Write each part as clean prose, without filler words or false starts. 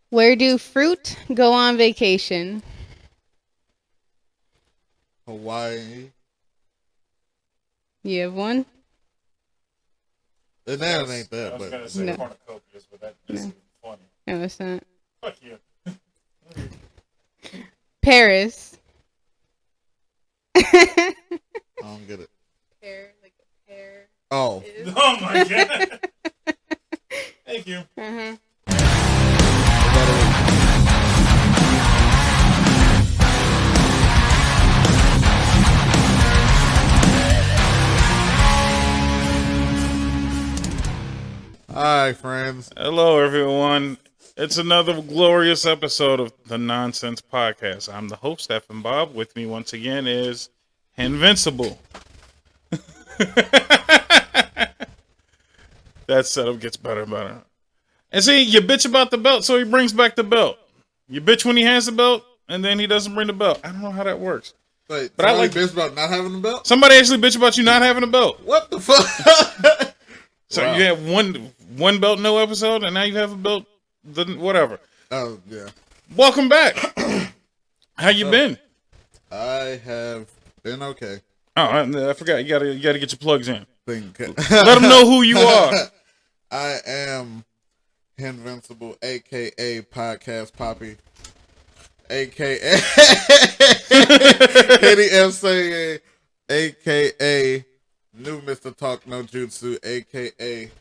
Where do fruit go on vacation? Hawaii. You have one? And that ain't that, I was but gonna say No. cornucopias, but that isn't funny. No, it's not. Fuck you. Paris. I don't get it. Pear, like a pear. Oh, Oh my god. Thank you. Uh-huh. all right, friends. Hello, everyone. It's another glorious episode of the Nonsense Podcast. I'm the host, Stephen Bob. With me once again is Invincible. That setup gets better and better. And see, you bitch about the belt, so he brings back the belt. You bitch when he has the belt, and then he doesn't bring the belt. I don't know how that works. Wait, But I somebody like- bitch about not having a belt? Somebody actually bitch about you not having a belt. What the fuck? So Wow. you have one belt no episode, and now you have a belt, whatever. Oh, yeah. Welcome back. How you been? I have been okay. Oh, I forgot. You gotta get your plugs in. Think. Let them know who you are. I am Invincible, a.k.a. Podcast Poppy, a.k.a. Eddie FCA, a.k.a. New Mr. Talk No Jutsu, a.k.a.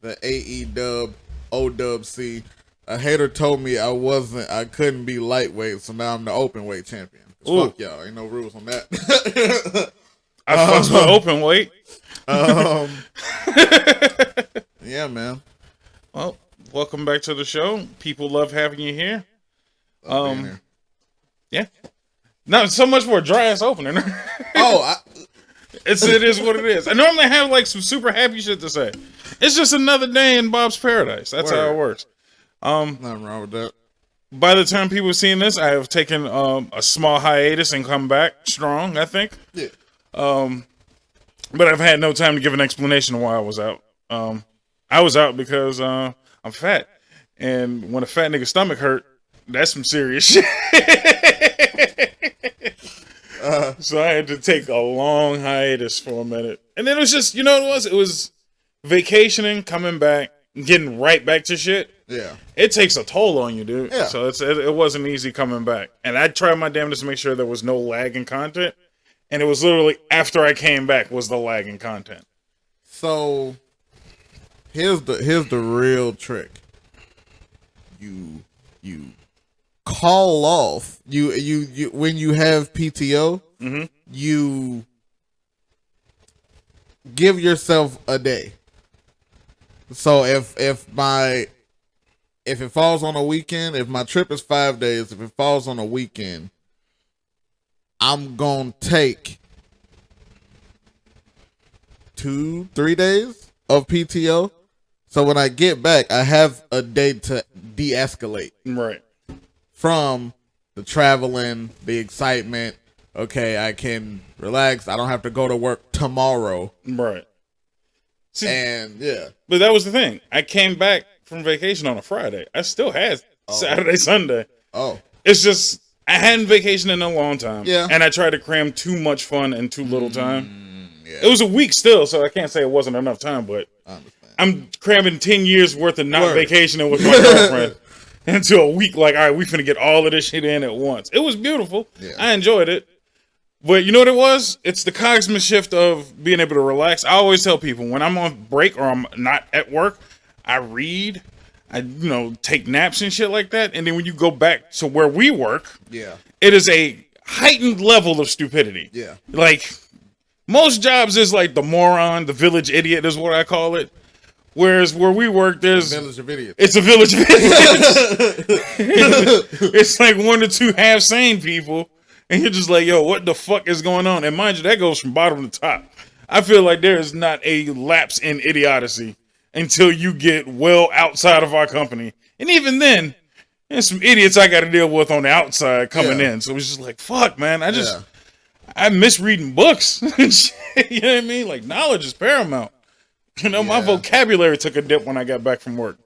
the AE Dub, OWC. A hater told me I couldn't be lightweight, so now I'm the open weight champion. Fuck y'all, ain't no rules on that. I fucks with open weight. Yeah, man. Well, welcome back to the show. People love having you here. Love being here. Yeah. Not so much for a dry ass opening. Oh, It is what it is. I normally have like some super happy shit to say. It's just another day in Bob's paradise. That's how it Word. works. nothing wrong with that. By the time people have seen this, I have taken a small hiatus and come back strong, I think. Yeah. But I've had no time to give an explanation of why I was out. I was out because I'm fat. And when a fat nigga's stomach hurt, that's some serious shit. So I had to take a long hiatus for a minute. And then it was just, you know what it was? It was vacationing, coming back, getting right back to shit. Yeah. It takes a toll on you, dude. Yeah. So it wasn't easy coming back. And I tried my damnedest to make sure there was no lag in content. And it was literally after I came back was the lag in content. So here's the real trick. You call off you when you have PTO, you give yourself a day. So if it falls on a weekend, if my trip is 5 days, if it falls on a weekend, I'm gonna take 2-3 days of PTO. So when I get back, I have a day to de-escalate Right. from the traveling, the excitement. Okay, I can relax. I don't have to go to work tomorrow. Right. See, And yeah. but that was the thing. I came back from vacation on a Friday. I still had Saturday, Sunday. Oh. It's just I hadn't vacationed in a long time. Yeah. And I tried to cram too much fun in too little time. Yeah. It was a week still, so I can't say it wasn't enough time, but I understand. I'm cramming 10 years worth of not Word. vacationing with my girlfriend into a week. Like, all right, we finna get all of this shit in at once. It was beautiful. Yeah. I enjoyed it. But you know what it was? It's the cognizant shift of being able to relax. I always tell people when I'm on break or I'm not at work, I read, I take naps and shit like that. And then when you go back to where we work, Yeah. it is a heightened level of stupidity. Yeah. Like, most jobs is like the moron, the village idiot is what I call it. Whereas where we work, there's Village of idiots. it's a village of idiots. It's like 1 to 2 half sane people, and you're just like, yo, what the fuck is going on? And mind you, that goes from bottom to top. I feel like there is not a lapse in idiocy until you get well outside of our company. And even then, there's some idiots I got to deal with on the outside coming in. So it's just like, fuck, man. I miss reading books. You know what I mean? Like, knowledge is paramount. My vocabulary took a dip when I got back from work.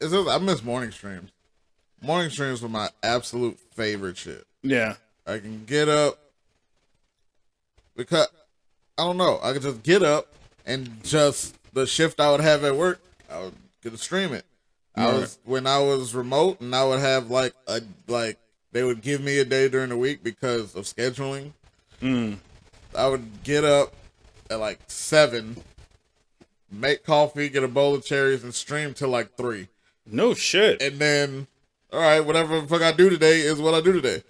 I miss morning streams. Morning streams were my absolute favorite shit. Yeah. I can get up because I don't know. I could just get up and just the shift I would have at work, I would get to stream it. When I was remote, and I would have they would give me a day during the week because of scheduling. I would get up at like 7, make coffee, get a bowl of cherries, and stream till like 3. No shit. And then, all right, whatever the fuck I do today is what I do today.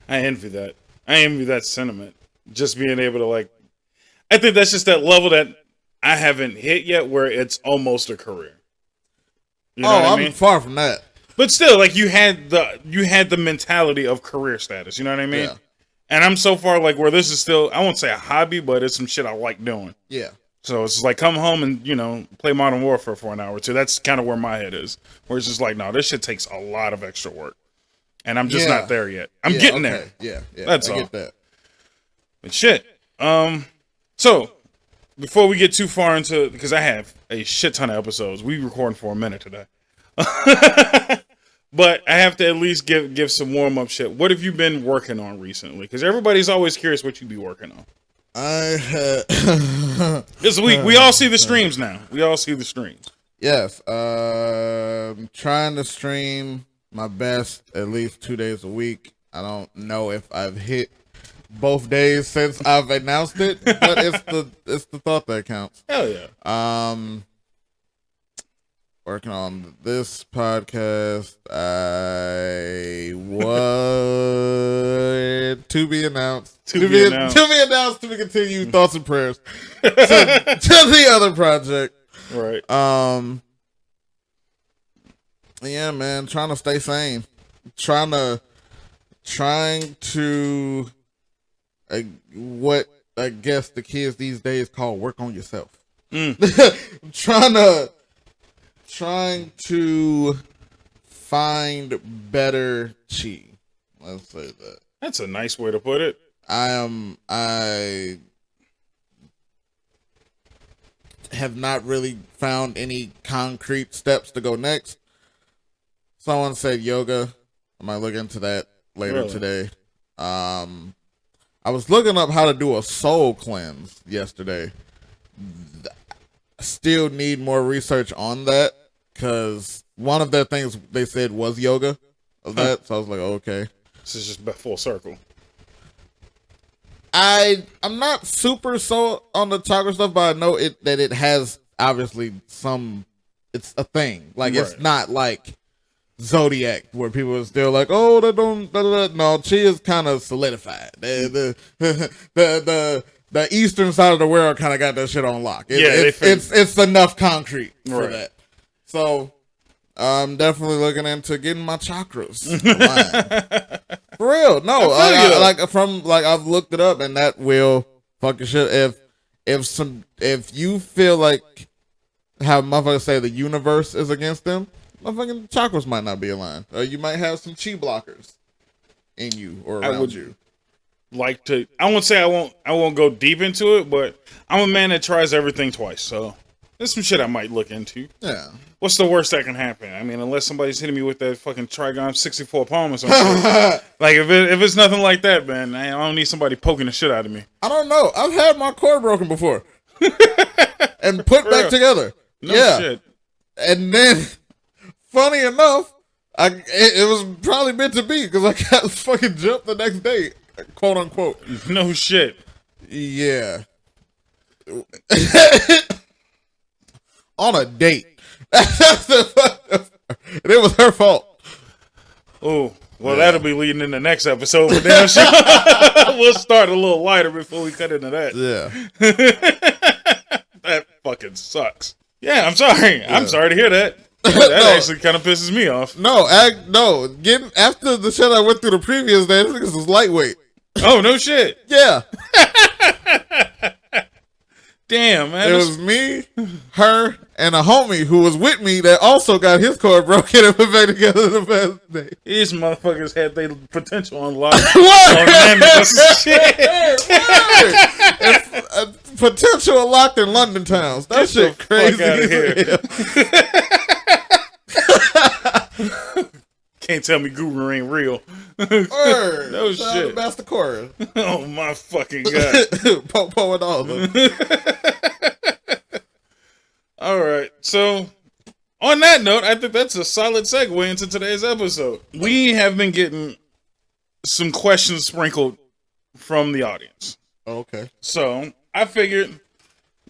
I envy that. I envy that sentiment. Just being able to I think that's just that level that I haven't hit yet, where it's almost a career. You know what I mean? I'm far from that. But still, you had the mentality of career status. You know what I mean? Yeah. And I'm so far where this is still, I won't say a hobby, but it's some shit I like doing. Yeah. So it's just come home and, play Modern Warfare for an hour or two. That's kind of where my head is. Where it's just no, this shit takes a lot of extra work. And I'm just not there yet. I'm getting there. Yeah. That's all. I get that. But shit. So, before we get too far into, because I have a shit ton of episodes. We recording for a minute today. But I have to at least give some warm-up shit. What have you been working on recently? Because everybody's always curious what you be working on. This week, we all see the streams now. We all see the streams. Yes. I'm trying to stream my best at least 2 days a week. I don't know if I've hit both days since I've announced it, but it's the thought that counts. Hell yeah. Working on this podcast. I would to be announced. To be announced. To be continued. Thoughts and prayers to the other project. Right. Yeah, man. Trying to stay sane. Trying to what I guess the kids these days call work on yourself. Trying to find better chi. Let's say that. That's a nice way to put it. I have not really found any concrete steps to go next. Someone said yoga. I might look into that later today. I was looking up how to do a soul cleanse yesterday. Still need more research on that because one of their things they said was yoga of that. So I was like, okay. This is just full circle. I'm not super so on the chakra stuff, but I know that it has obviously it's a thing. It's not like Zodiac where people are still like, oh, that don't. No, chi is kind of solidified. The eastern side of the world kind of got that shit on lock. It's enough concrete for that. So I'm definitely looking into getting my chakras aligned. For real, no. I've looked it up, and that will fucking shit. If you feel like how motherfuckers say the universe is against them, motherfucking chakras might not be aligned. You might have some chi blockers in you or around you. I won't say I won't go deep into it, but I'm a man that tries everything twice. So there's some shit I might look into. Yeah. What's the worst that can happen? I mean, unless somebody's hitting me with that fucking Trigon 64 palm or something. If it's nothing like that, man, I don't need somebody poking the shit out of me. I don't know. I've had my cord broken before and put back together. No shit. And then, funny enough, it was probably meant to be because I got fucking jumped the next day, quote unquote. No shit. Yeah. On a date. And it was her fault. Oh, well, that'll be leading in the next episode. But damn sure. We'll start a little lighter before we cut into that. Yeah. That fucking sucks. Yeah, I'm sorry. Yeah. I'm sorry to hear that. That actually kind of pisses me off. No, getting after the shit I went through the previous day, this was lightweight. Oh, no shit. Yeah. Damn, man. It was me, her, and a homie who was with me that also got his cord broken and put back together the best day. These motherfuckers had their potential unlocked. What? On Nando's shit. Potential unlocked in London towns. That shit crazy. Fuck out of here. Can't tell me Guru ain't real. Word. No Shout shit. out to Master Chorus. Oh my fucking god. Popo and all of them. All right. So, on that note, I think that's a solid segue into today's episode. We have been getting some questions sprinkled from the audience. Okay. So, I figured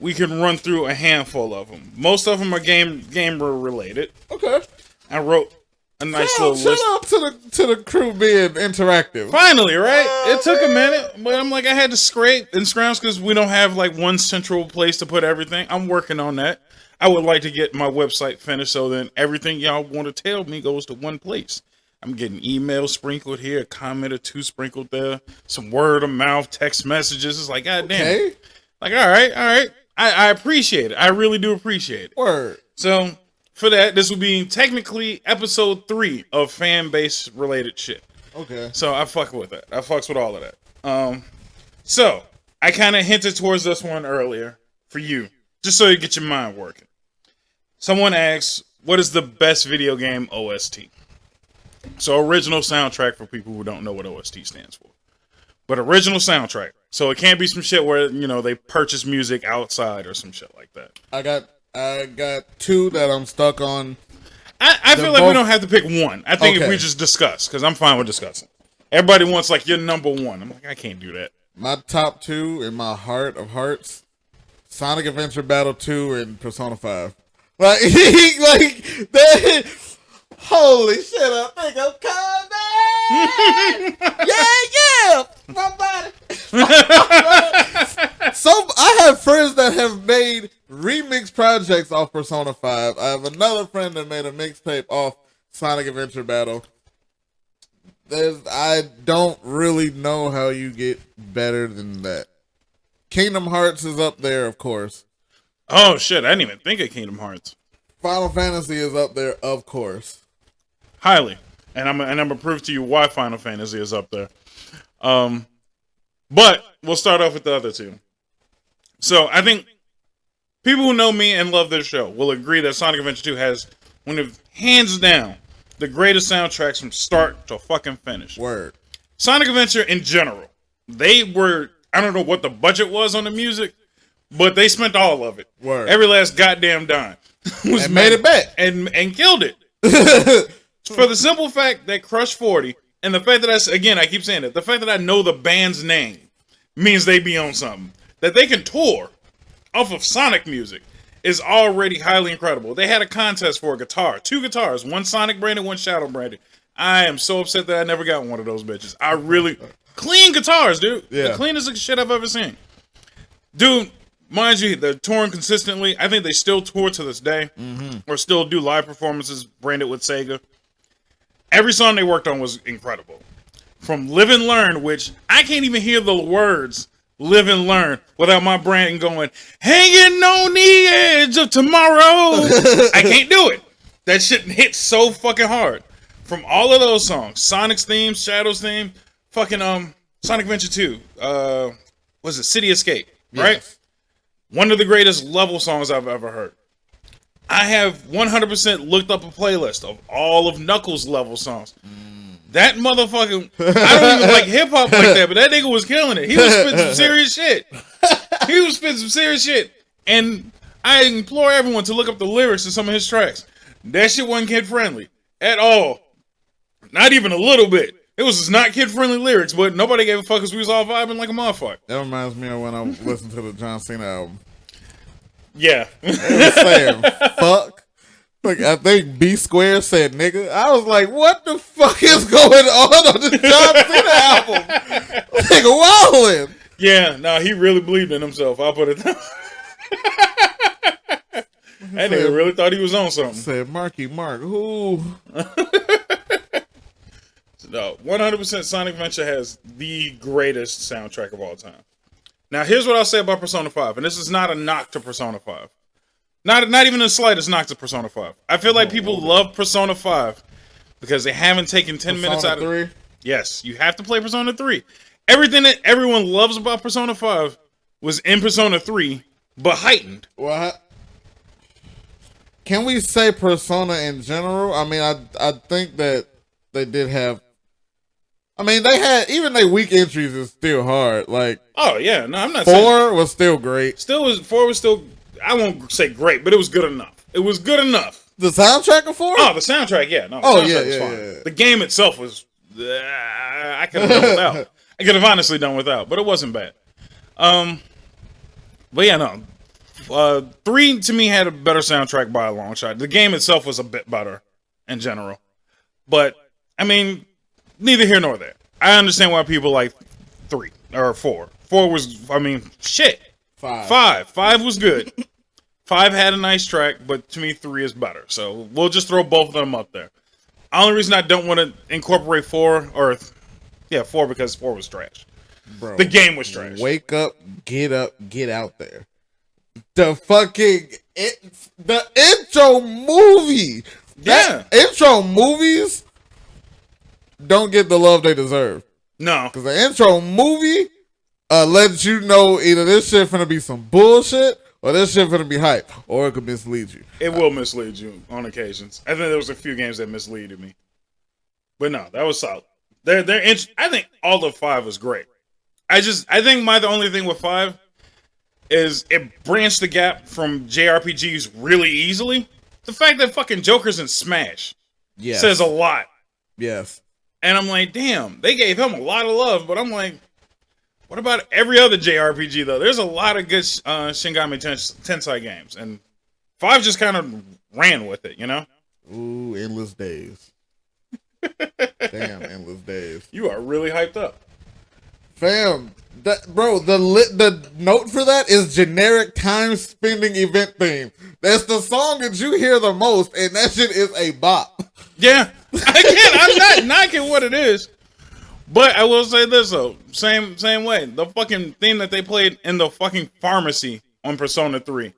we can run through a handful of them. Most of them are gamer related. Okay. I wrote a nice little Shout list. out to the crew being interactive. Finally, right? It took a minute, but I'm like, I had to scrape and scrounge because we don't have like one central place to put everything. I'm working on that. I would like to get my website finished so then everything y'all want to tell me goes to one place. I'm getting emails sprinkled here, a comment or two sprinkled there, some word of mouth, text messages. It's like, God damn. Okay. Like, all right. I appreciate it. I really do appreciate it. Word. So, for that, this will be technically episode 3 of fan base related shit. Okay. So, I fuck with that. I fucks with all of that. So, I kind of hinted towards this one earlier for you, just so you get your mind working. Someone asks, what is the best video game OST? So, original soundtrack for people who don't know what OST stands for. But original soundtrack. So, it can't be some shit where, you know, they purchase music outside or some shit like that. I got 2 that I'm stuck on. I feel like we don't have to pick one. I think if Okay. we just discuss, because I'm fine with discussing. Everybody wants, like, your number one. I'm like, I can't do that. My top 2 in my heart of hearts, Sonic Adventure Battle 2 and Persona 5. Like, that. Holy shit, I think I'm coming. Yeah, my body. So I have friends that have made remix projects off Persona 5. I have another friend that made a mixtape off Sonic Adventure Battle. I don't really know how you get better than that. Kingdom Hearts is up there, of course. Oh, shit. I didn't even think of Kingdom Hearts. Final Fantasy is up there, of course. Highly. And I'm gonna prove to you why Final Fantasy is up there. But we'll start off with the other two. So I think people who know me and love this show will agree that Sonic Adventure 2 has one of, hands down, the greatest soundtracks from start to fucking finish. Word. Sonic Adventure in general, they were, I don't know what the budget was on the music, but they spent all of it. Word. Every last goddamn dime. And made it back. And killed it. For the simple fact that Crush 40, and the fact that I keep saying it, the fact that I know the band's name means they be on something. That they can tour off of Sonic music is already highly incredible. They had a contest for a guitar, 2 guitars, one Sonic branded, one Shadow branded. I am so upset that I never got one of those bitches. I really, clean guitars, dude. Yeah. The cleanest shit I've ever seen. Dude, mind you, they're touring consistently. I think they still tour to this day, or still do live performances branded with Sega. Every song they worked on was incredible. From Live and Learn, which I can't even hear the words Live and Learn without my brain going, hanging on the edge of tomorrow. I can't do it. That shit hits so fucking hard. From all of those songs, Sonic's theme, Shadow's theme, fucking Sonic Adventure 2, was it City Escape, right? Yes. One of the greatest level songs I've ever heard. I have 100% looked up a playlist of all of Knuckles' level songs. That motherfucker, I don't even like hip hop like that, but that nigga was killing it. He was spitting some serious shit. And I implore everyone to look up the lyrics to some of his tracks. That shit wasn't kid friendly at all. Not even a little bit. It was just not kid friendly lyrics, but nobody gave a fuck because we was all vibing like a motherfucker. That reminds me of when I listened to the John Cena album. Yeah. They was saying fuck. Like, I think B Square said nigga. I was like, what the fuck is going on this John Cena album? Nigga wildin'. Yeah, no, he really believed in himself. I'll put it that That nigga really thought he was on something. Said Marky Mark, who? No, 100% Sonic Adventure has the greatest soundtrack of all time. Now, here's what I'll say about Persona 5, and this is not a knock to Persona 5. Not even the slightest knock to Persona 5. I feel like people love Persona 5 because they haven't taken 10 minutes out of 3? Yes, you have to play Persona 3. Everything that everyone loves about Persona 5 was in Persona 3, but heightened. What? Can we say Persona in general? I mean, I think that they did have. I mean, they had even their weak entries is still hard. Like, Oh yeah, no, I'm not 4 saying was still great. 4 was still. I won't say great, but it was good enough. It was good enough. The soundtrack of 4? Oh, the soundtrack, yeah, no. The Oh, soundtrack yeah, was yeah, fine. yeah. The game itself was. I could have done without. I could have honestly done without, but it wasn't bad. But yeah, no. 3 to me had a better soundtrack by a long shot. The game itself was a bit better in general, but I mean, neither here nor there. I understand why people like 3 or 4. 4 was, I mean, shit. 5. 5 was good. 5 had a nice track, but to me, 3 is better. So we'll just throw both of them up there. Only reason I don't want to incorporate 4 because 4 was trash. Bro, The game was trash. Wake up, get out there. The fucking the intro movie. Yeah. Intro movies don't get the love they deserve. No. Because the intro movie lets you know either this shit finna be some bullshit or this shit finna be hype, or it could mislead you. It will mislead you on occasions. I think there was a few games that misleaded me. But no, that was solid. I think all of 5 was great. I think the only thing with 5 is it branched the gap from JRPGs really easily. The fact that fucking Joker's in Smash says a lot. Yes. And I'm like, damn, they gave him a lot of love, but I'm like, what about every other JRPG though? There's a lot of good Shin Megami Tensei games, and 5 just kind of ran with it, you know? Ooh, endless days. Damn, endless days. You are really hyped up. Fam, the note for that is generic time spending event theme. That's the song that you hear the most, and that shit is a bop. Yeah, I'm not knocking what it is, but I will say this though, same way. The fucking theme that they played in the fucking pharmacy on Persona 3,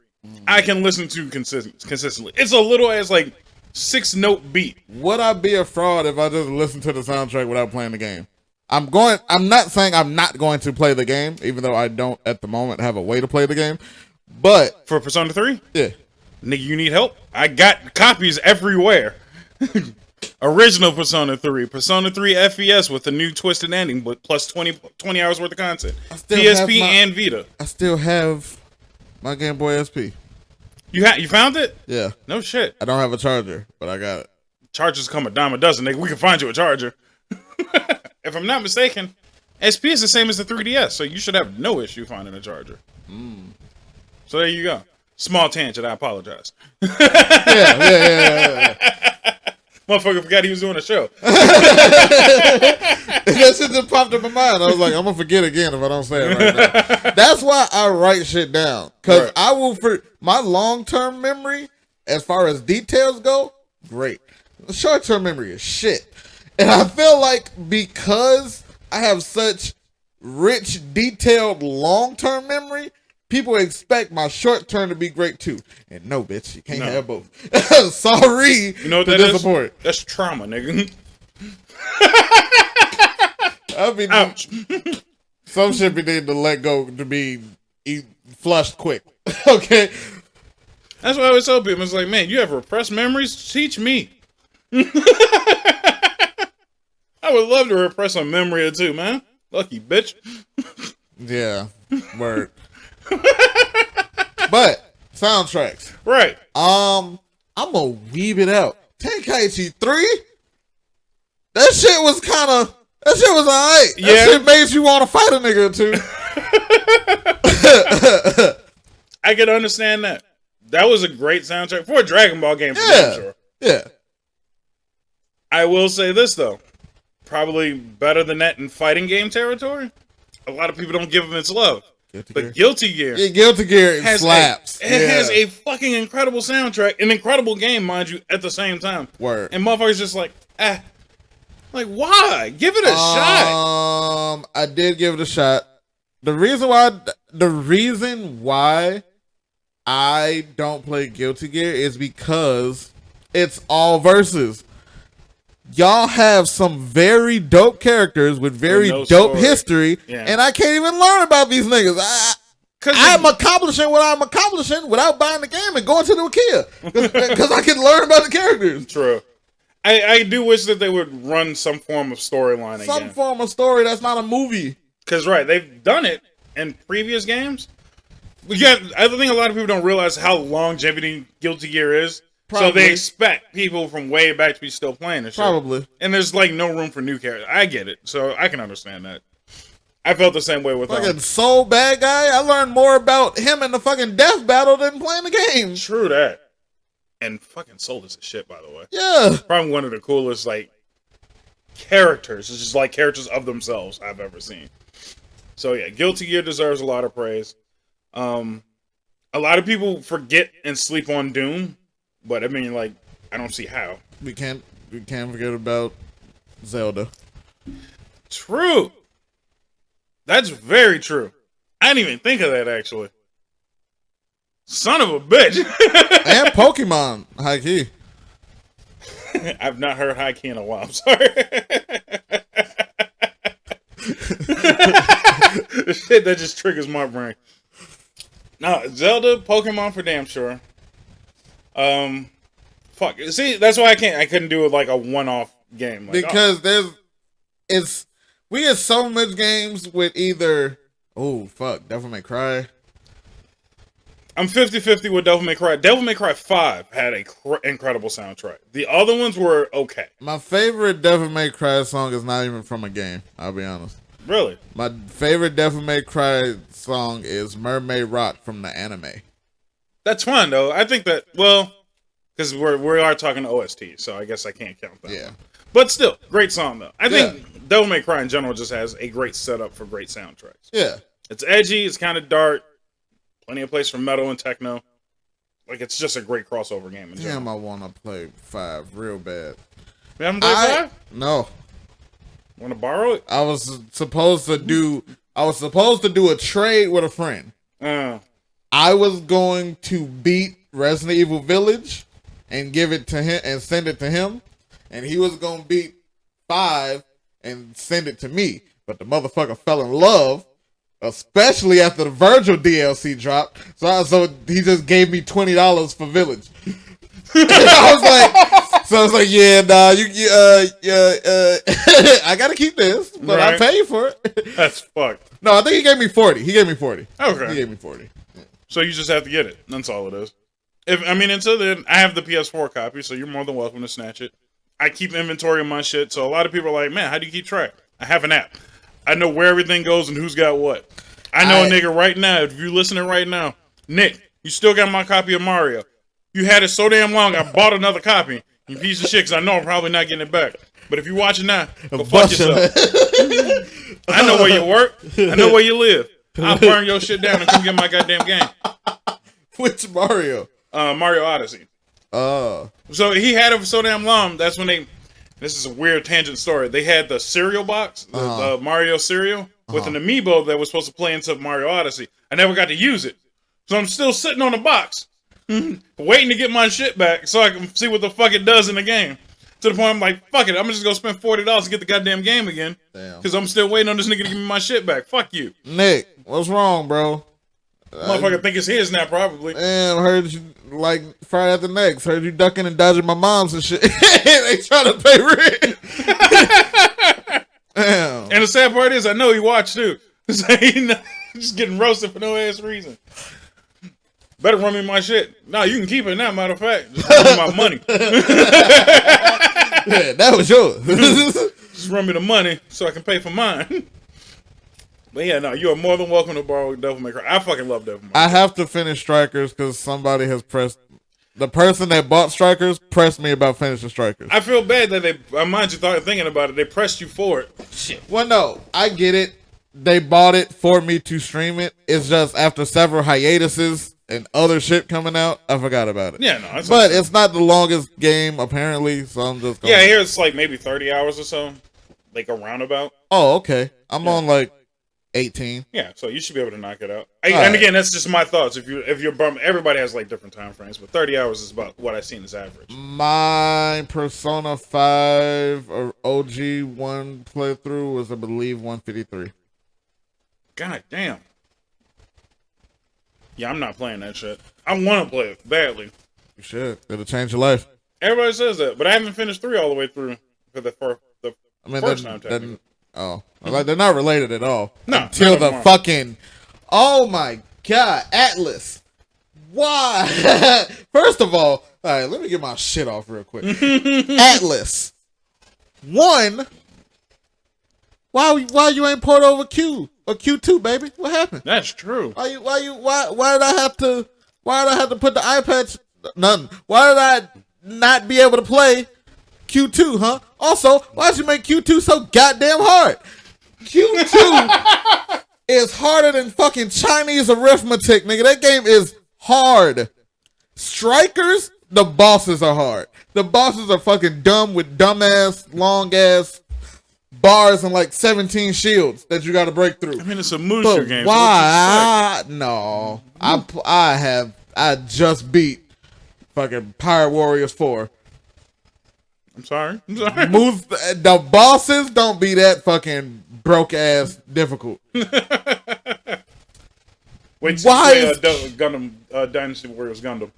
I can listen to consistently. It's a little as like 6-note beat. Would I be a fraud if I just listened to the soundtrack without playing the game? I'm not saying I'm not going to play the game, even though I don't at the moment have a way to play the game. But For Persona 3? yeah. Nigga, you need help? I got copies everywhere. Original Persona 3, Persona 3 FES with a new twisted ending, but plus 20 hours worth of content. PSP and Vita. I still have my Game Boy SP. You found it? Yeah. No shit. I don't have a charger, but I got it. Chargers come a dime a dozen, nigga. We can find you a charger. If I'm not mistaken, SP is the same as the 3DS, so you should have no issue finding a charger. So there you go. Small tangent, I apologize. Yeah. Motherfucker forgot he was doing a show. That shit just popped in my mind. I was like, I'm gonna forget again if I don't say it right now. That's why I write shit down. Because I will, for my long-term memory, as far as details go, great. The short-term memory is shit. And I feel like because I have such rich, detailed, long-term memory, people expect my short-term to be great too. And no, bitch, you can't have both. Sorry. You know what that is? That's trauma, nigga. I mean, Ouch. some shit be needing to let go to be flushed quick. Okay. That's why I always tell people, it's like, man, you have repressed memories? Teach me. I would love to repress a memory or two, man. Lucky bitch. Yeah. Word. But soundtracks. Right. I'm gonna weave it out. Tenkaichi 3? That shit was alright. Yeah. That shit made you want to fight a nigga or two. I can understand that. That was a great soundtrack for a Dragon Ball game, for damn sure. Yeah. I will say this, though. Probably better than that in fighting game territory. A lot of people don't give him its love. But Guilty Gear. Yeah, Guilty Gear slaps. It has a fucking incredible soundtrack, an incredible game, mind you, at the same time. Word. And motherfuckers just like, like, why? Give it a shot. I did give it a shot. The reason why I don't play Guilty Gear is because it's all versus. Y'all have some very dope characters with very no dope story. history, Yeah. and I can't even learn about these niggas. I'm accomplishing what I'm accomplishing without buying the game and going to the Wikia because I can learn about the characters. True. I do wish that they would run some form of storyline again. Some form of story that's not a movie. Because, right, they've done it in previous games. I think a lot of people don't realize how longevity Guilty Gear is. Probably. So they expect people from way back to be still playing this shit. Probably. And there's, like, no room for new characters. I get it. So I can understand that. I felt the same way with fucking Soul Bad Guy. I learned more about him in the fucking death battle than playing the game. True that. And fucking Soul is a shit, by the way. Yeah. Probably one of the coolest, like, characters. It's just like characters of themselves I've ever seen. So yeah, Guilty Gear deserves a lot of praise. A lot of people forget and sleep on Doom, but I mean, like, I don't see how. We can't forget about Zelda. True. That's very true. I didn't even think of that, actually. Son of a bitch. And Pokemon, high key. I've not heard high key in a while. I'm sorry. The shit that just triggers my brain. No, Zelda, Pokemon for damn sure. Fuck. See, that's why I couldn't do it like a one-off game. Like, because we get so much games with either Devil May Cry. I'm 50-50 with Devil May Cry. Devil May Cry 5 had a incredible soundtrack. The other ones were okay. My favorite Devil May Cry song is not even from a game, I'll be honest. Really? My favorite Devil May Cry song is Mermaid Rock from the anime. That's fine, though. I think that, well, because we are talking OST, so I guess I can't count that. Yeah. One. But still, great song, though. I think Devil May Cry in general just has a great setup for great soundtracks. Yeah. It's edgy, it's kind of dark, plenty of place for metal and techno. Like, it's just a great crossover game in general. Damn, I want to play 5 real bad. You haven't played 5? No. Want to borrow it? I was supposed to do a trade with a friend. I was going to beat Resident Evil Village and give it to him and send it to him, and he was gonna beat 5 and send it to me. But the motherfucker fell in love, especially after the Virgil DLC dropped. So he just gave me $20 for Village. I was like, yeah, nah, I gotta keep this, but right. I paid for it. That's fucked. No, I think he gave me 40. Okay. He gave me 40. So you just have to get it. That's all it is. Until then, I have the PS4 copy, so you're more than welcome to snatch it. I keep inventory of my shit, so a lot of people are like, man, how do you keep track? I have an app. I know where everything goes and who's got what. I know a nigga right now, if you're listening right now, Nick, you still got my copy of Mario. You had it so damn long, I bought another copy. You piece of shit, because I know I'm probably not getting it back. But if you're watching now, go fuck yourself. I know where you work. I know where you live. I'll burn your shit down and come get my goddamn game. Which Mario? Mario Odyssey. Oh. So he had it for so damn long, that's when this is a weird tangent story. They had the cereal box, the Mario cereal, with an amiibo that was supposed to play into Mario Odyssey. I never got to use it. So I'm still sitting on the box, waiting to get my shit back so I can see what the fuck it does in the game. To the point I'm like, fuck it, I'm just gonna spend $40 to get the goddamn game again. Damn. Because I'm still waiting on this nigga to give me my shit back. Fuck you. Nick, what's wrong, bro? Motherfucker think it's his now, probably. Man, I heard you, like, Friday After Next. Heard you ducking and dodging my mom's and shit. They trying to pay rent. Damn. And the sad part is, I know he watched, too. So he just getting roasted for no ass reason. Better run me my shit. No, you can keep it now, matter of fact. Just run me my money. Yeah, that was yours. Just run me the money so I can pay for mine. But yeah, no, you are more than welcome to borrow Devil May Cry. I fucking love Devil May Cry. I have to finish Strikers because somebody has pressed. The person that bought Strikers pressed me about finishing Strikers. I feel bad that I mind you thinking about it. They pressed you for it. Shit. Well, no, I get it. They bought it for me to stream it. It's just after several hiatuses and other shit coming out, I forgot about it. Yeah, no. But it's not the longest game, apparently, so I'm just going. Yeah, I hear it's like maybe 30 hours or so. Like a roundabout. Oh, okay. I'm on like 18. Yeah, so you should be able to knock it out. All And right. again, that's just my thoughts. If you're bum, everybody has like different time frames, but 30 hours is about what I've seen as average. My Persona 5 or OG one playthrough was, I believe, 153. God damn. Yeah, I'm not playing that shit. I want to play it badly. You should. It'll change your life. Everybody says that, but I haven't finished 3 all the way through for the first time. Technically. Like they're not related at all. No, Until none of the them are. fucking, oh my god, Atlas. Why? First of all right, let me get my shit off real quick. Atlas. One, why you ain't port over Q or Q2, baby? What happened? That's true. Why did I have to put the iPad? Nothing. Why did I not be able to play Q2, huh? Also, why'd you make Q2 so goddamn hard? Q2 is harder than fucking Chinese arithmetic, nigga. That game is hard. Strikers, the bosses are hard. The bosses are fucking dumb with dumbass, long ass bars and like 17 shields that you gotta break through. I mean, it's a Mushu But game. So what you expect? why? No. I just beat fucking Pirate Warriors 4. I'm sorry. The bosses don't be that fucking broke ass difficult. Wait till Why you is- play Gundam Dynasty Warriors Gundam.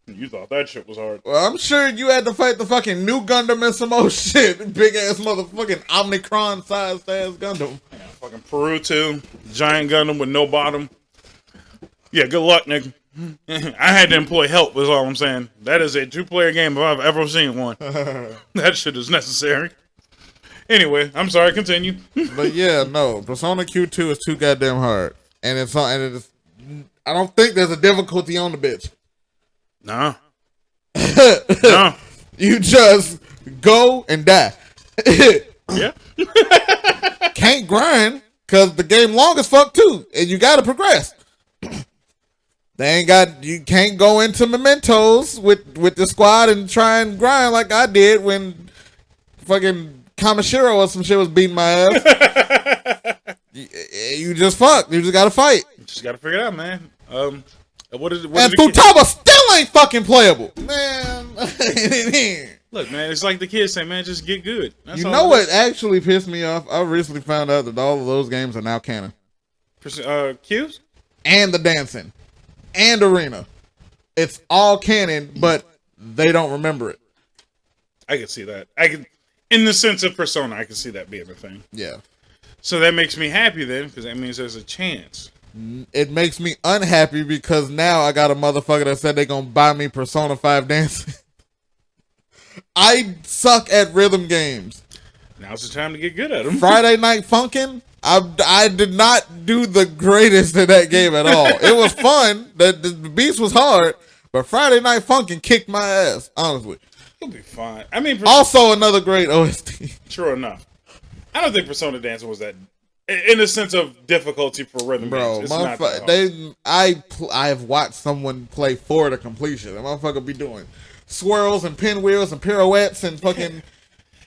You thought that shit was hard. Well, I'm sure you had to fight the fucking new Gundam and some old shit. Big ass motherfucking Omnicron sized ass Gundam. Yeah, fucking Peru too. Giant Gundam with no bottom. Yeah, good luck, nigga. I had to employ help, is all I'm saying. That is a 2-player game if I've ever seen one. That shit is necessary. Anyway, I'm sorry, continue. But yeah, no. Persona Q2 is too goddamn hard. And it's I don't think there's a difficulty on the bitch. Nah. No. You just go and die. Yeah. Can't grind because the game long as fuck too, and you gotta progress. You can't go into mementos with the squad and try and grind like I did when fucking Kamashiro or some shit was beating my ass. You just fucked. You just gotta fight. Just gotta figure it out, man. What is it? And Futaba still ain't fucking playable, man. Look, man, it's like the kids say, man, just get good. That's You all know it what actually pissed me off? I recently found out that all of those games are now canon. Cues? And the dancing. And arena. It's all canon, but they don't remember it. I can see that. I can, in the sense of Persona, I can see that being a thing. Yeah. So that makes me happy then, because that means there's a chance. It makes me unhappy because now I got a motherfucker that said they gonna buy me Persona 5 dancing. I suck at rhythm games. Now's the time to get good at them. Friday Night Funkin', I did not do the greatest in that game at all. It was fun. The beast was hard, but Friday Night Funkin' kicked my ass, honestly. You'll be fine. I mean, Also another great OST. True enough. I don't think Persona Dancing was that, in the sense of difficulty for rhythm Bro, games. It's not that hard. I have watched someone play for the completion. That motherfucker be doing swirls and pinwheels and pirouettes and fucking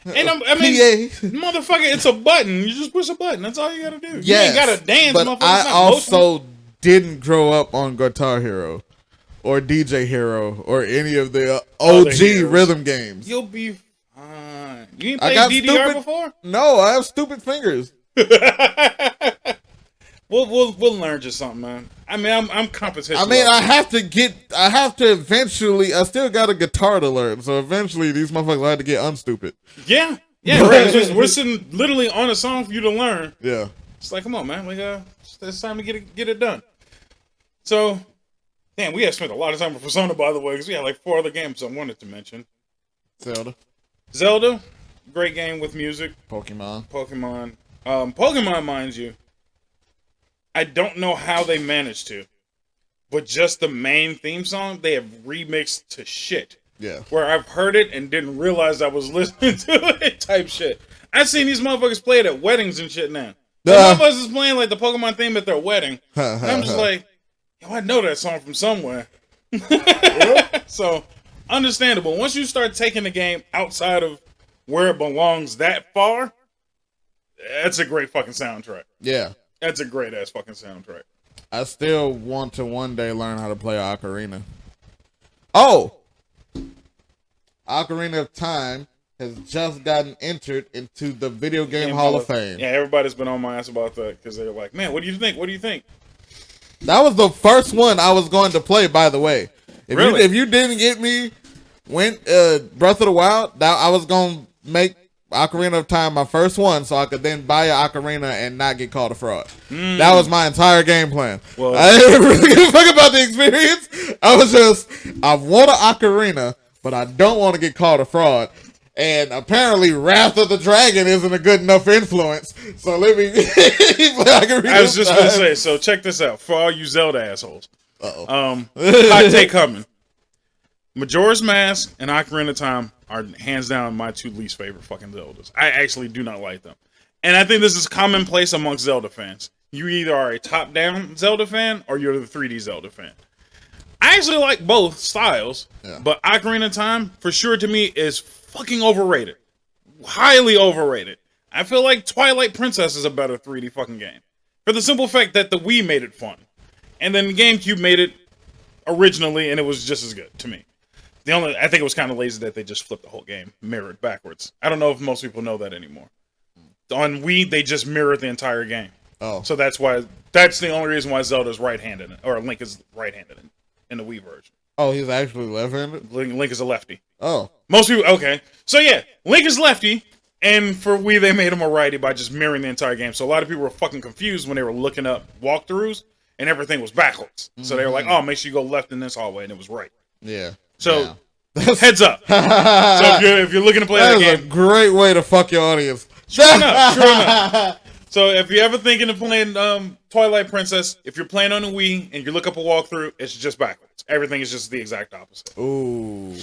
And I mean, motherfucker, it's a button. You just push a button. That's all you gotta do. Yes, you ain't gotta dance, but motherfucker. I It's not also motion. didn't grow up on Guitar Hero or DJ Hero or any of the Other OG heroes. rhythm games. You'll be fine. You ain't I played got DDR stupid- before? No, I have stupid fingers. We'll learn just something, man. I mean, I'm competition. I mean, I have to eventually, I still got a guitar to learn, so eventually these motherfuckers will have to get unstupid. Yeah. Right. We're sitting literally on a song for you to learn. Yeah. It's like, come on, man. Like, it's time to get it done. So, damn, we have spent a lot of time with Persona, by the way, because we had like 4 other games I wanted to mention. Zelda, great game with music. Pokemon. Pokemon, mind you, I don't know how they managed to, but just the main theme song, they have remixed to shit. Yeah. Where I've heard it and didn't realize I was listening to it type shit. I've seen these motherfuckers play it at weddings and shit now. The motherfuckers is playing like the Pokemon theme at their wedding. And I'm just like, yo, I know that song from somewhere. So, understandable. Once you start taking the game outside of where it belongs that far, that's a great fucking soundtrack. Yeah. That's a great ass fucking soundtrack. I still want to one day learn how to play Ocarina. Oh! Ocarina of Time has just gotten entered into the Video Game Hall of Fame. Yeah, everybody's been on my ass about that because they're like, man, what do you think? What do you think? That was the first one I was going to play, by the way. Really? If you didn't get me Breath of the Wild, I was going to make Ocarina of Time my first one so I could then buy an Ocarina and not get called a fraud. That was my entire game plan. Well, I didn't really give a fuck about the experience. I want an Ocarina, but I don't want to get called a fraud. And apparently, Wrath of the Dragon isn't a good enough influence. So let me play Ocarina. I was just going to say, so check this out. For all you Zelda assholes. Uh-oh. Hot take coming. Majora's Mask and Ocarina of Time are hands down my two least favorite fucking Zeldas. I actually do not like them. And I think this is commonplace amongst Zelda fans. You either are a top-down Zelda fan or you're the 3D Zelda fan. I actually like both styles, but Ocarina of Time, for sure to me, is fucking overrated. Highly overrated. I feel like Twilight Princess is a better 3D fucking game. For the simple fact that the Wii made it fun. And then the GameCube made it originally, and it was just as good to me. I think it was kind of lazy that they just flipped the whole game, mirrored backwards. I don't know if most people know that anymore. On Wii, they just mirrored the entire game. Oh. So that's the only reason why Zelda's right-handed, or Link is right-handed in the Wii version. Oh, he's actually left-handed? Link is a lefty. Oh. Most people, okay. So yeah, Link is lefty, and for Wii, they made him a righty by just mirroring the entire game. So a lot of people were fucking confused when they were looking up walkthroughs, and everything was backwards. So they were like, oh, make sure you go left in this hallway, and it was right. Yeah. So, heads up. So if you're looking to play that game, is a great way to fuck your audience. Sure enough. So if you're ever thinking of playing Twilight Princess, if you're playing on the Wii and you look up a walkthrough, it's just backwards. Everything is just the exact opposite. Ooh.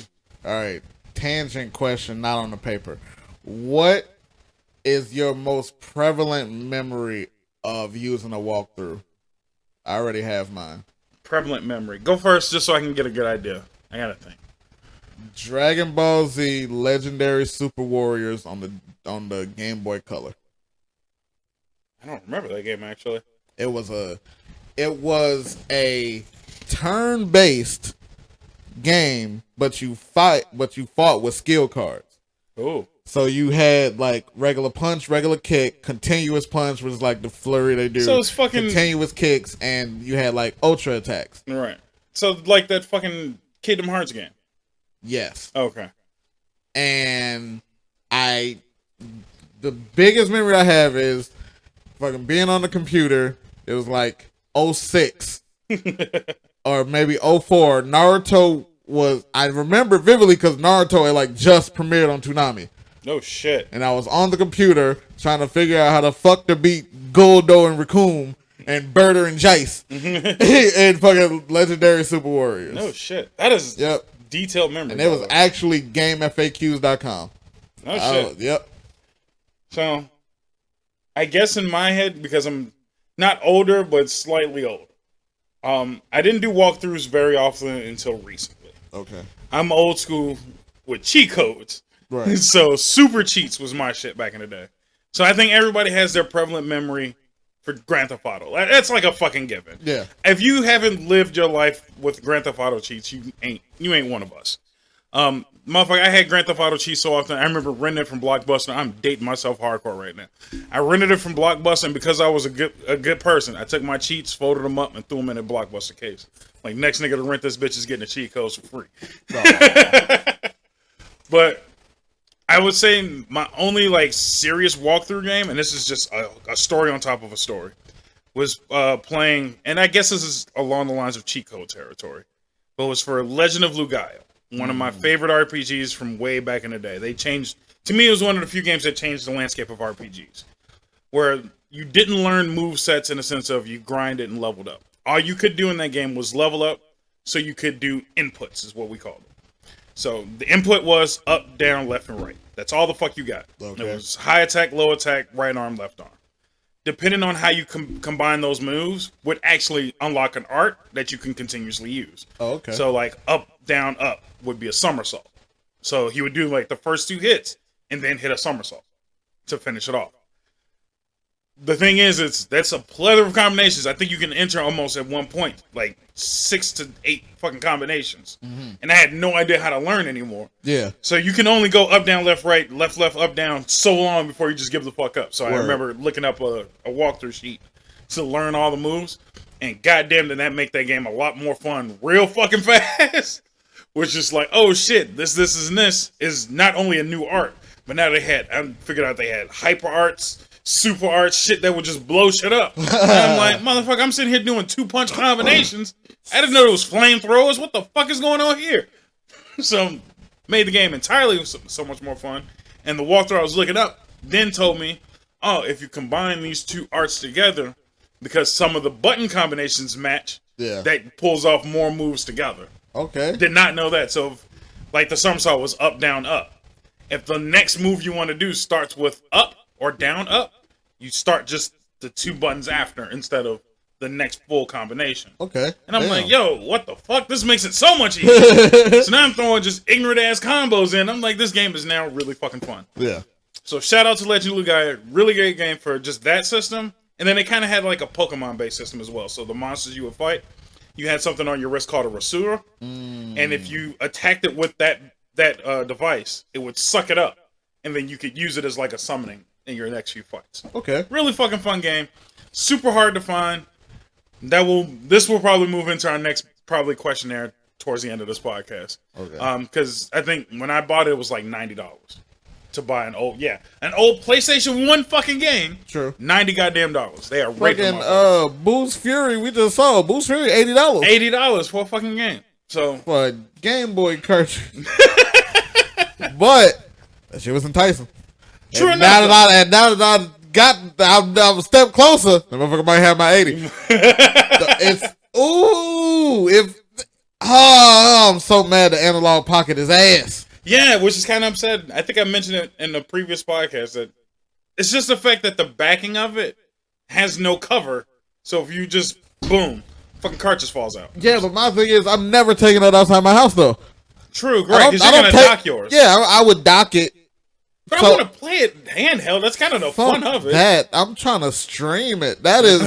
All right. Tangent question, not on the paper. What is your most prevalent memory of using a walkthrough? I already have mine. Prevalent memory. Go first just so I can get a good idea. I gotta think. Dragon Ball Z Legendary Super Warriors on the Game Boy Color. I don't remember that game actually. It was a turn-based game, but you fought with skill cards. Oh. So you had like regular punch, regular kick, continuous punch was like the flurry they do. So it's fucking continuous kicks, and you had like ultra attacks. Right. So like that fucking Kingdom Hearts game. Yes. Okay. And the biggest memory I have is fucking being on the computer. It was like 06 or maybe 04. Naruto I remember vividly because Naruto had like just premiered on Toonami. No shit. And I was on the computer trying to figure out how the fuck to beat Goldo and Raccoon and Berter and Jace and fucking Legendary Super Warriors. No shit. That is detailed memory. And it was actually GameFAQs.com. No shit. Yep. So, I guess in my head, because I'm not older, but slightly old, I didn't do walkthroughs very often until recently. Okay. I'm old school with cheat codes. Right. So, super cheats was my shit back in the day. So, I think everybody has their prevalent memory for Grand Theft Auto. That's like a fucking given. Yeah. If you haven't lived your life with Grand Theft Auto cheats, you ain't one of us. Motherfucker, I had Grand Theft Auto cheats so often. I remember renting it from Blockbuster. I'm dating myself hardcore right now. I rented it from Blockbuster, and because I was a good person, I took my cheats, folded them up, and threw them in a Blockbuster case. Like, next nigga to rent this bitch is getting the cheat codes for free. But I would say my only like serious walkthrough game, and this is just a story on top of a story, was playing, and I guess this is along the lines of cheat code territory, but it was for Legend of Lugaia, one of my favorite RPGs from way back in the day. To me, it was one of the few games that changed the landscape of RPGs, where you didn't learn move sets in the sense of you grinded and leveled up. All you could do in that game was level up, so you could do inputs, is what we called it. So the input was up, down, left, and right. That's all the fuck you got. Okay. It was high attack, low attack, right arm, left arm. Depending on how you combine those moves, would actually unlock an art that you can continuously use. Oh, okay. So like up, down, up would be a somersault. So he would do like the first two hits and then hit a somersault to finish it off. the thing is, that's a plethora of combinations. I think you can enter almost at one point, like 6 to 8 fucking combinations. And I had no idea how to learn anymore. Yeah. So you can only go up, down, left, right, left, up, down so long before you just give the fuck up. So I remember looking up a walkthrough sheet to learn all the moves. And goddamn, did that make that game a lot more fun real fucking fast. Which is like, oh shit, this is not only a new art, but now I figured out they had hyper arts, super arts, shit that would just blow shit up. And I'm like, motherfucker, I'm sitting here doing 2-punch combinations. I didn't know it was flamethrowers. What the fuck is going on here? So, made the game entirely so much more fun. And the walkthrough I was looking up then told me, oh, if you combine these two arts together, because some of the button combinations match, that pulls off more moves together. Okay. Did not know that. So, like the somersault was up, down, up. If the next move you want to do starts with up or down, up, you start just the 2 buttons after instead of the next full combination. Okay. And I'm like, yo, what the fuck? This makes it so much easier. So now I'm throwing just ignorant ass combos in. I'm like, this game is now really fucking fun. Yeah. So shout out to Legend of Lugai. Really great game for just that system. And then they kind of had like a Pokemon based system as well. So the monsters you would fight, you had something on your wrist called a Rasura. And if you attacked it with that device, it would suck it up. And then you could use it as like a summoning in your next few fights. Okay. Really fucking fun game. Super hard to find. This will probably move into our next probably questionnaire towards the end of this podcast. Okay. Because I think when I bought it, it was like $90 to buy an old PlayStation 1 fucking game. True. $90 goddamn dollars. They are fucking Boost Fury. We just saw Boost Fury $80. $80 for a fucking game. So for a Game Boy cartridge. But that shit was enticing. True and enough. Now that I'm a step closer, the motherfucker might have my 80. I'm so mad the Analog Pocket is ass. Yeah, which is kind of upset. I think I mentioned it in the previous podcast that it's just the fact that the backing of it has no cover. So if you just boom, fucking cartridge falls out. Yeah, but my thing is, I'm never taking that outside my house though. True, great. Because you're gonna dock yours. Yeah, I would dock it. But I want to play it handheld. That's kind of the fun of it. I'm trying to stream it. That is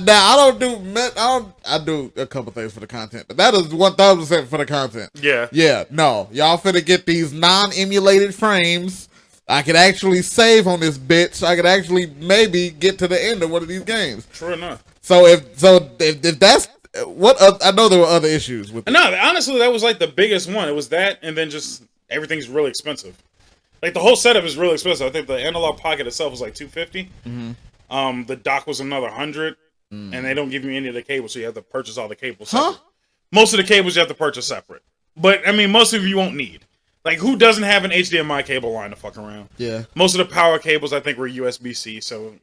now I do a couple things for the content, but that is 1,000% for the content. Yeah. Yeah. No, y'all finna get these non-emulated frames. I could actually save on this bitch. I could actually maybe get to the end of one of these games. True enough. So if that's what I know there were other issues with. No, honestly, that was like the biggest one. It was that, and then just everything's really expensive. Like the whole setup is really expensive. I think the Analog Pocket itself was like $250. Mm-hmm. The dock was another $100, and they don't give you any of the cables, so you have to purchase all the cables separate. Most of the cables you have to purchase separate, but I mean, most of you won't need. Like, who doesn't have an HDMI cable line to fuck around? Yeah. Most of the power cables I think were USB-C, so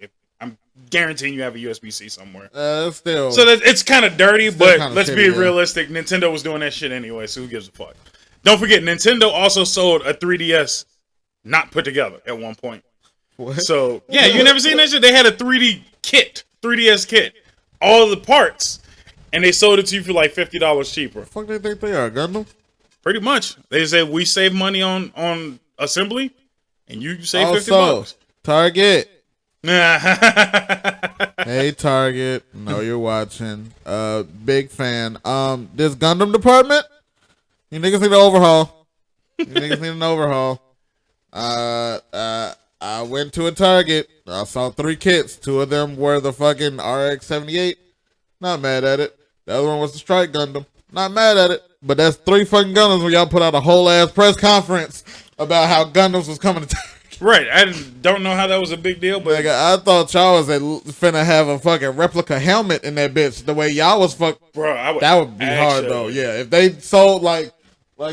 I'm guaranteeing you have a USB-C somewhere. Still. So it's kind of dirty, but let's be realistic. Nintendo was doing that shit anyway, so who gives a fuck? Don't forget, Nintendo also sold a 3DS. Not put together at one point. What? So, yeah, you never seen that shit? They had a 3DS kit. All the parts. And they sold it to you for like $50 cheaper. Fuck they think they are, Gundam? Pretty much. They said, we save money on assembly, and you save $50. Target. Hey, Target. Know you're watching. Big fan. This Gundam department, you niggas need an overhaul. I went to a Target. I saw 3 kits. 2 of them were the fucking RX-78. Not mad at it. The other one was the Strike Gundam. Not mad at it. But that's 3 fucking Gundams when y'all put out a whole ass press conference about how Gundams was coming to Target. Right. I don't know how that was a big deal, but I thought y'all was finna have a fucking replica helmet in that bitch. The way y'all was Bro, that would be hard though. Yeah. If they sold like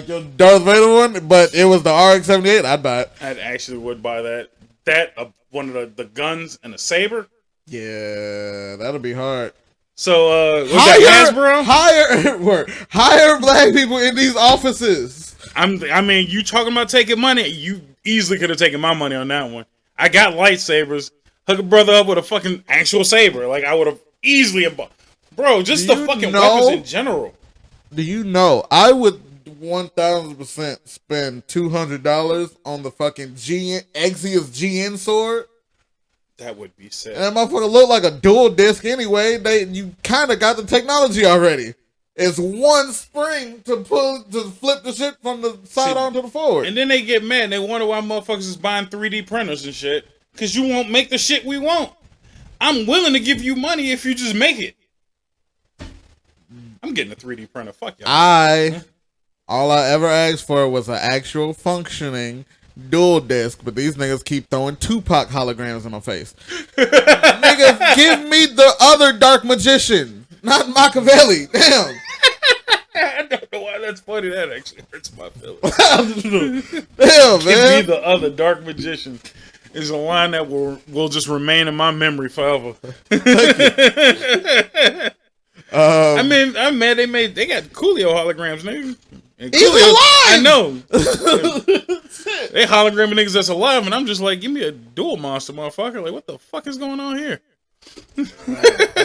your Darth Vader one, but it was the RX-78, I'd buy it. I actually would buy that. One of the guns and a saber. Yeah, that'll be hard. So, Hasbro? Hire black people in these offices. I mean, you talking about taking money? You easily could have taken my money on that one. I got lightsabers. Hook a brother up with a fucking actual saber. Like, I would have easily bought. Bro, just the fucking weapons in general. Do you know, I would 1,000% spend $200 on the fucking Exy's GN sword. That would be sad. And that motherfucker look like a dual disc anyway. You kind of got the technology already. It's one spring to flip the shit from the side onto the forward. And then they get mad and they wonder why motherfuckers is buying 3D printers and shit. Because you won't make the shit we want. I'm willing to give you money if you just make it. I'm getting a 3D printer. Fuck y'all. All I ever asked for was an actual functioning dual disc, but these niggas keep throwing Tupac holograms in my face. Nigga, give me the other Dark Magician, not Machiavelli. Damn. I don't know why that's funny. That actually hurts my feelings. Damn, man. Give me the other Dark Magician is a line that will just remain in my memory forever. I mean, I'm mad they got Coolio holograms, nigga. And He's alive! I know. They hologramming niggas that's alive, and I'm just like, give me a dual monster, motherfucker. Like, what the fuck is going on here?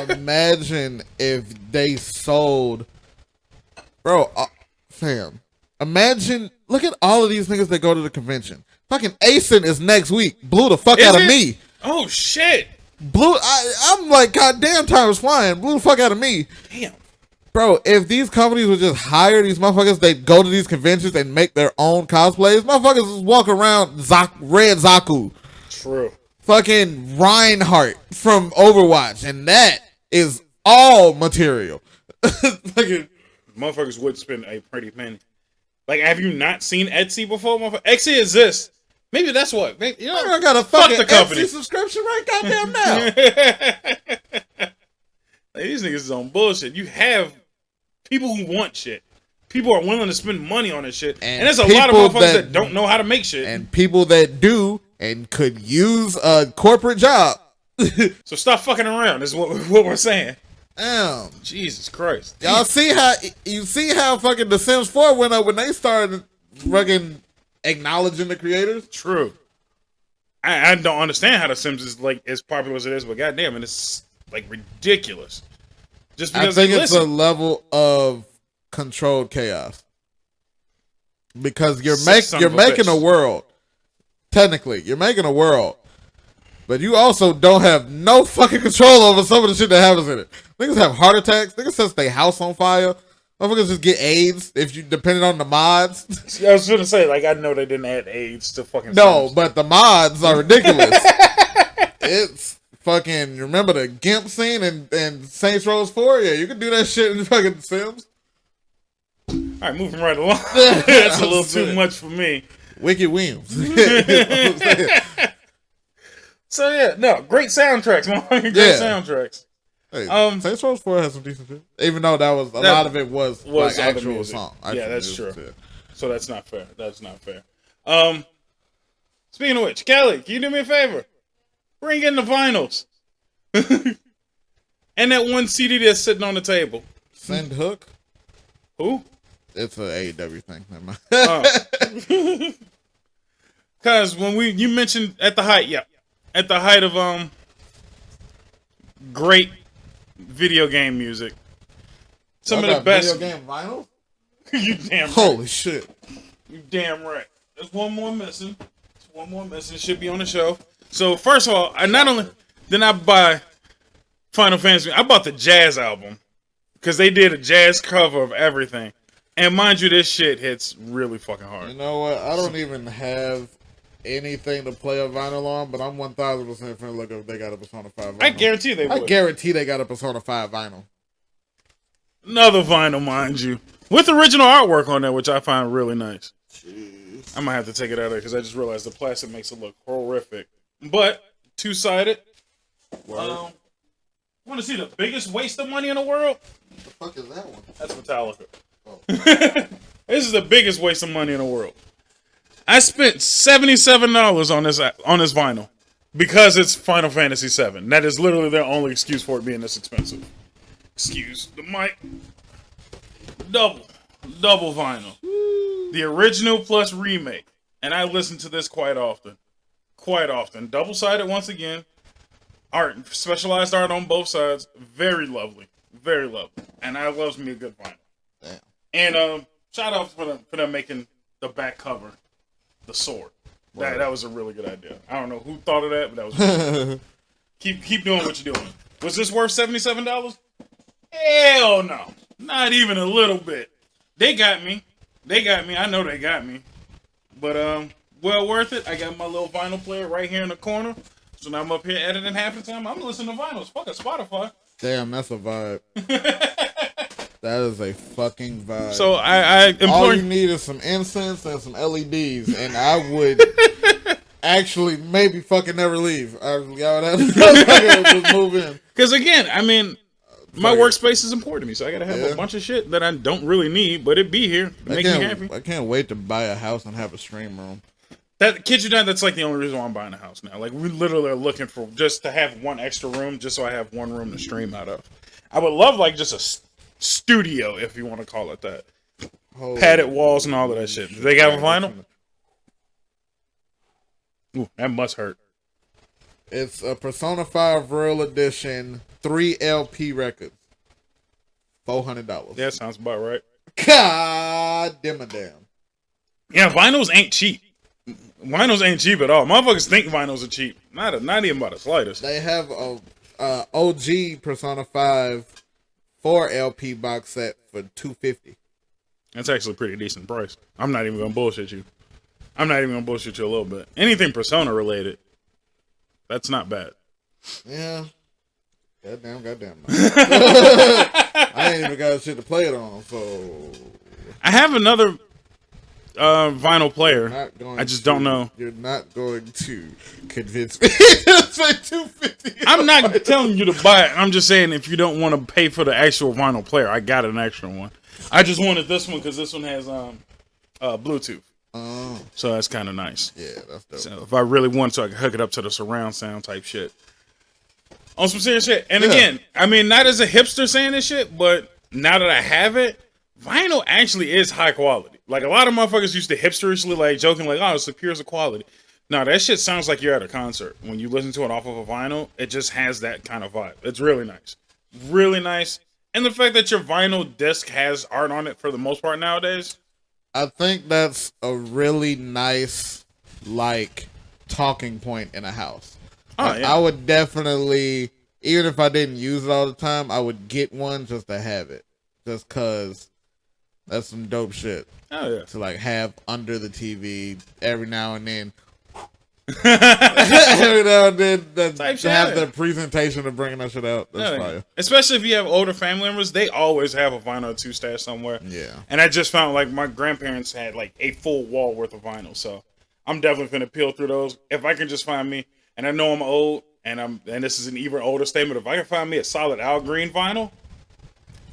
Imagine if they sold, bro, fam. Imagine, look at all of these niggas that go to the convention. Fucking Asen is next week. Blew the fuck out of me. Oh shit. I'm like, goddamn, time is flying. Blew the fuck out of me. Damn. Bro, if these companies would just hire these motherfuckers, they'd go to these conventions and make their own cosplays. Motherfuckers just walk around Red Zaku. True. Fucking Reinhardt from Overwatch. And that is all material. Fucking motherfuckers would spend a pretty penny. Like, have you not seen Etsy before? Etsy exists. Maybe that's what. Maybe, you know, I got a fucking the company. Etsy subscription right goddamn now. Like, these niggas is on bullshit. You have people who want shit. People are willing to spend money on this shit. And there's a lot of motherfuckers that don't know how to make shit. And people that do and could use a corporate job. So stop fucking around is what we're saying. Damn. Jesus Christ. Y'all see how fucking The Sims 4 went up when they started fucking acknowledging the creators? True. I don't understand how The Sims is like as popular as it is, but goddamn, and it's like ridiculous. Just because I think it's a level of controlled chaos. Because you're making a world. Technically, you're making a world. But you also don't have no fucking control over some of the shit that happens in it. Niggas have heart attacks. Niggas set their house on fire. Motherfuckers just get AIDS if you depending on the mods. I was gonna say, like, I know they didn't add AIDS to fucking No, Sims. but the mods are ridiculous. It's fucking, remember the GIMP scene in Saints Row 4? Yeah, you can do that shit in fucking Sims. Alright, moving right along. That's a little too much for me. Wicked Williams. So yeah, no, great soundtracks, great soundtracks. Hey, Saints Row 4 has some decent shit. Even though that was a lot of it was like actual song. Yeah, that's true. Yeah. So that's not fair. That's not fair. Speaking of which, Kelly, can you do me a favor? Bring in the vinyls. And that one CD that's sitting on the table. Send Hook? Who? It's an AEW thing. Never mind. Cause when you mentioned at the height of great video game music. Some of the best video game vinyl? You damn right. Holy shit. You damn right. There's one more missing. Should be on the show. So first of all, I not only did I buy Final Fantasy, I bought the jazz album. Because they did a jazz cover of everything. And mind you, this shit hits really fucking hard. You know what? I don't even have anything to play a vinyl on, but I'm 1,000% finna look up if they got a Persona 5 vinyl. I guarantee they would. I guarantee they got a Persona 5 vinyl. Another vinyl, mind you. With original artwork on there, which I find really nice. Jeez. I might have to take it out of there because I just realized the plastic makes it look horrific. But, two-sided. Want to see the biggest waste of money in the world? What the fuck is that one? That's Metallica. Oh. This is the biggest waste of money in the world. I spent $77 on this vinyl because it's Final Fantasy VII. That is literally their only excuse for it being this expensive. Excuse the mic. Double vinyl. The original plus remake. And I listen to this quite often. Double-sided once again. Art, specialized art on both sides. Very lovely. Very lovely. And I loves me a good vinyl. Damn. And shout out for them making the back cover the sword. That was a really good idea. I don't know who thought of that, but that was really good. Keep doing what you're doing. Was this worth $77? Hell no. Not even a little bit. They got me. I know they got me. But well worth it. I got my little vinyl player right here in the corner. So now I'm up here editing half the time. I'm listening to vinyls. Fuck a Spotify. Damn, that's a vibe. That is a fucking vibe. So I implore all you need is some incense and some LEDs, and I would actually maybe fucking never leave. I would have to just move in. Because again, I mean, my workspace is important to me, so I gotta have a bunch of shit that I don't really need, but it be here to make me happy. I can't wait to buy a house and have a stream room. That kid you not, that's like the only reason why I'm buying a house now. Like we literally are looking for just to have one extra room, just so I have one room to stream out of. I would love like just a studio, if you want to call it that. Padded walls and all of that shit. Do they have a vinyl? Ooh, that must hurt. It's a Persona 5 Royal Edition 3 LP records. $400. Yeah, sounds about right. God damn it, damn. Yeah, vinyls ain't cheap. Vinyls ain't cheap at all. Motherfuckers think vinyls are cheap. Not even by the slightest. They have a OG Persona 5 4 LP box set for $250. That's actually a pretty decent price. I'm not even gonna bullshit you. I'm not even gonna bullshit you a little bit. Anything Persona related, that's not bad. Yeah. Goddamn. I ain't even got shit to play it on, so I have another vinyl player. I just don't know. You're not going to convince me to say $250. I'm not telling you to buy it. I'm just saying if you don't want to pay for the actual vinyl player, I got an extra one. I just wanted this one because this one has Bluetooth. Oh. So that's kind of nice. Yeah, that's dope. So if I really want to, I can hook it up to the surround sound type shit. On some serious shit. And again, I mean, not as a hipster saying this shit, but now that I have it, vinyl actually is high quality. Like a lot of motherfuckers used to hipsterishly like joking like, oh, it's the purest quality. No, that shit sounds like you're at a concert. When you listen to it off of a vinyl, it just has that kind of vibe. It's really nice. Really nice. And the fact that your vinyl disc has art on it for the most part nowadays. I think that's a really nice, like, talking point in a house. Oh, like, yeah. I would definitely, even if I didn't use it all the time, I would get one just to have it. Just because that's some dope shit. Oh, yeah. To, like, have under the TV every now and then. Every now and then, to have the presentation of bringing that shit out. That's fire. Especially if you have older family members, they always have a vinyl or two stashed somewhere. Yeah. And I just found like my grandparents had like a full wall worth of vinyl, so I'm definitely gonna peel through those if I can just find me. And I know I'm old, and this is an even older statement. If I can find me a solid Al Green vinyl,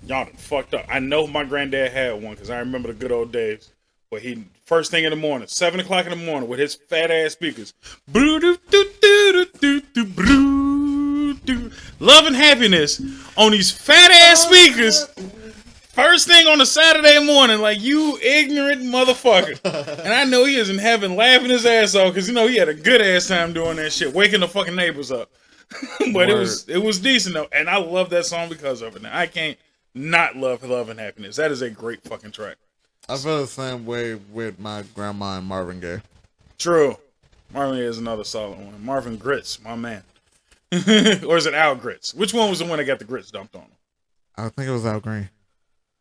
y'all done fucked up. I know my granddad had one because I remember the good old days. But he, first thing in the morning, 7 o'clock in the morning with his fat ass speakers. Love and happiness on these fat ass speakers. First thing on a Saturday morning, like you ignorant motherfucker. And I know he is in heaven laughing his ass off because, you know, he had a good ass time doing that shit, waking the fucking neighbors up. But it was decent though. And I love that song because of it. Now, I can't not love and happiness. That is a great fucking track. I feel the same way with my grandma and Marvin Gaye. True. Marvin Gaye is another solid one. Marvin Grits, my man. Or is it Al Grits? Which one was the one that got the grits dumped on him? I think it was Al Green.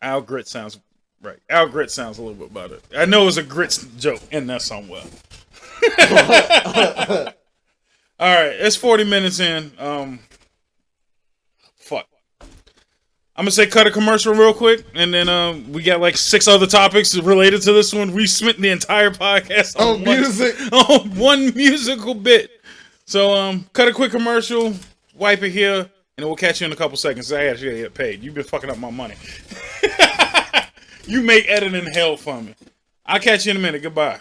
Al Grits sounds right. Al Grits sounds a little bit about it. I know it was a grits joke in that somewhere. All right, it's 40 minutes in. Fuck. I'm gonna say cut a commercial real quick, and then we got like 6 other topics related to this one. We spent the entire podcast on music, on one musical bit. So cut a quick commercial, wipe it here, and then we'll catch you in a couple seconds. I actually gotta get paid. You've been fucking up my money. You make editing hell for me. I'll catch you in a minute. Goodbye.